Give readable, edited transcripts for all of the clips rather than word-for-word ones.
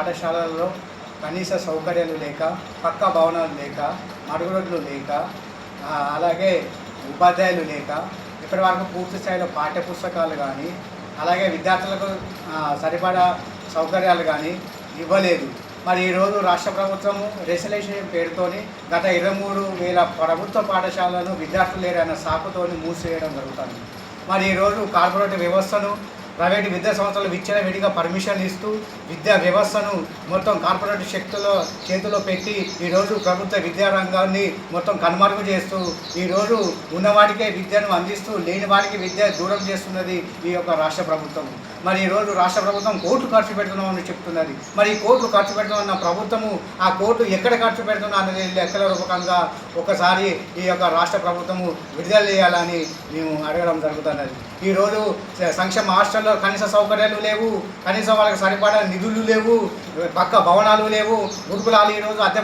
పాఠశాలల్లో కనీస సౌకర్యాలు లేక, పక్కా భవనాలు లేక, మరుగుదొడ్లు లేక, అలాగే ఉపాధ్యాయులు లేక, ఇప్పటి వరకు పూర్తి స్థాయిలో పాఠ్య పుస్తకాలు కానీ, అలాగే విద్యార్థులకు సరిపడా సౌకర్యాలు కానీ ఇవ్వలేదు. మరి ఈరోజు రాష్ట్ర ప్రభుత్వము రెసల్యూషన్ పేరుతోని గత 23,000 ప్రభుత్వ పాఠశాలను విద్యార్థులు లేరన్న సాకుతోని మూసివేయడం జరుగుతుంది. మరి ఈరోజు కార్పొరేట్ వ్యవస్థను, ప్రైవేటు విద్యా సంస్థలు విచ్చలవిడిగా పర్మిషన్ ఇస్తూ విద్యా వ్యవస్థను మొత్తం కార్పొరేట్ శక్తుల చేతిలో పెట్టి ఈరోజు ప్రభుత్వ విద్యారంగాన్ని మొత్తం కనుమరుగు చేస్తూ ఈరోజు ఉన్నవాడికే విద్యను అందిస్తూ లేని వాడికి విద్య దూరం చేస్తున్నది ఈ యొక్క రాష్ట్ర ప్రభుత్వం. మరి ఈరోజు రాష్ట్ర ప్రభుత్వం కోట్లు ఖర్చు పెడుతున్నామని చెప్తున్నది. మరి ఈ కోట్లు ఖర్చు పెడుతున్న ప్రభుత్వము ఆ కోట్లు ఎక్కడ ఖర్చు పెడుతున్నా అనేది లెక్కల రూపకంగా ఒకసారి ఈ యొక్క రాష్ట్ర ప్రభుత్వము విడుదల చేయాలని మేము అడగడం జరుగుతున్నది. ఈరోజు సంక్షేమ హాస్టల్లో కనీస సౌకర్యాలు లేవు, కనీసం వాళ్ళకి సరిపడా నిధులు లేవు, పక్క భవనాలు లేవు. గురుకులాలు ఈరోజు అద్దె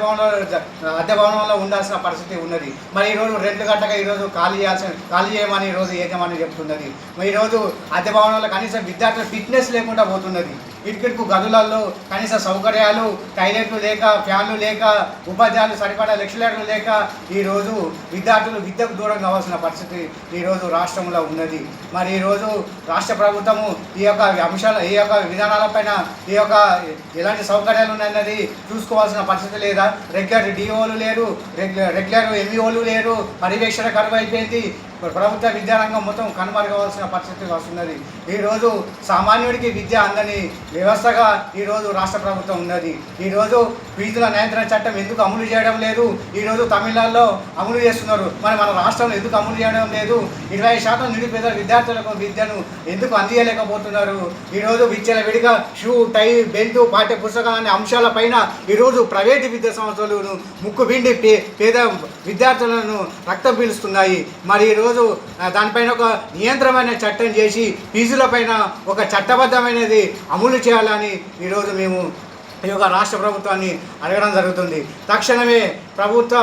భవనంలో ఉండాల్సిన పరిస్థితి ఉన్నది. మరి ఈరోజు రెంట్లు గంటగా ఈరోజు ఖాళీ చేయమని ఈరోజు యజమాని చెప్తున్నది. మరి ఈరోజు అద్దె భవనంలో కనీసం విద్యార్థుల ఫిట్నెస్ లేకుండా పోతున్నది. ఇటుకిటుకు గదులలో కనీస సౌకర్యాలు, టాయిలెట్లు లేక, ఫ్యాన్లు లేక, ఉపాధ్యాయులు సరిపడా లెక్చరర్లు లేక ఈరోజు విద్యార్థులు విద్యకు దూరం కావాల్సిన పరిస్థితి ఈరోజు రాష్ట్రంలో ఉన్నది. మరి ఈరోజు రాష్ట్ర ప్రభుత్వము ఈ యొక్క విధానాలపైన ఈ యొక్క ఎలాంటి సౌకర్యాలు ఉన్నాయన్నది చూసుకోవాల్సిన పరిస్థితి లేదా? రెగ్యులర్ డిఓలు లేరు, రెగ్యులర్ ఎంఈఓలు లేరు, పర్యవేక్షణ కరువు అయిపోయింది. ప్రభుత్వ విద్యారంగం మొత్తం కనుమరుగవలసిన పరిస్థితి వస్తున్నది. ఈరోజు సామాన్యుడికి విద్య అందని వ్యవస్థగా ఈరోజు రాష్ట్ర ప్రభుత్వం ఉన్నది. ఈరోజు ఫీజుల నియంత్రణ చట్టం ఎందుకు అమలు చేయడం లేదు? ఈరోజు తమిళనాడులో అమలు చేస్తున్నారు, మరి మన రాష్ట్రంలో ఎందుకు అమలు చేయడం లేదు? 20% నిరుపేద విద్యార్థులకు విద్యను ఎందుకు అందించలేకపోతున్నారు? ఈరోజు విచ్చలవిడిగా షూ, టై, బెల్ట్, పాఠ్య పుస్తకాలు అనే అంశాలపైన ఈరోజు ప్రైవేటు విద్యా సంస్థలను ముక్కుబిండి పేద విద్యార్థులను రక్తం పీలుస్తున్నాయి. మరి ఈరోజు దానిపైన ఒక నియంత్రమైన చట్టం చేసి ఫీజులపైన ఒక చట్టబద్ధమైనది అమలు చేయాలని ఈరోజు మేము ఈ యొక్క రాష్ట్ర ప్రభుత్వాన్ని అడగడం జరుగుతుంది. తక్షణమే ప్రభుత్వ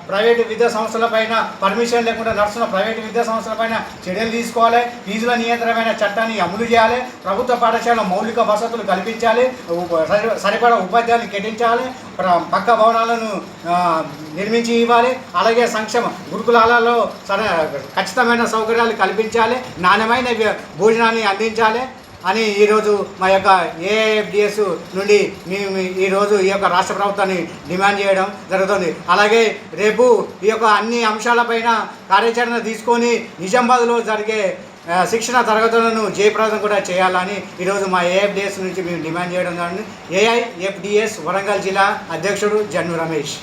ప్రైవేటు విద్యా సంస్థలపైన పర్మిషన్ లేకుండా నడుస్తున్న ప్రైవేటు విద్యా సంస్థలపైన చర్యలు తీసుకోవాలి. ఫీజుల నియంత్రణమైన చట్టాన్ని అమలు చేయాలి. ప్రభుత్వ పాఠశాల మౌలిక వసతులు కల్పించాలి. సరిపడా ఉపాధ్యాయులు కేటాయించాలి. పక్క భవనాలను నిర్మించి ఇవ్వాలి. అలాగే సంక్షేమ గురుకులాలలో ఖచ్చితమైన సౌకర్యాలు కల్పించాలి. నాణ్యమైన భోజనాన్ని అందించాలి అని ఈరోజు మా యొక్క ఏఐఎఫ్డిఎస్ నుండి మేము ఈరోజు ఈ యొక్క రాష్ట్ర ప్రభుత్వాన్ని డిమాండ్ చేయడం జరుగుతుంది. అలాగే రేపు ఈ యొక్క అన్ని అంశాలపైన కార్యాచరణ తీసుకొని నిజామాబాద్లో జరిగే శిక్షణ తరగతులను జయప్రదం కూడా చేయాలని ఈరోజు మా ఏఐఎఫ్డిఎస్ నుంచి మేము డిమాండ్ చేయడం జరిగింది. ఏఐఎఫ్డిఎస్ వరంగల్ జిల్లా అధ్యక్షుడు జన్ను రమేష్.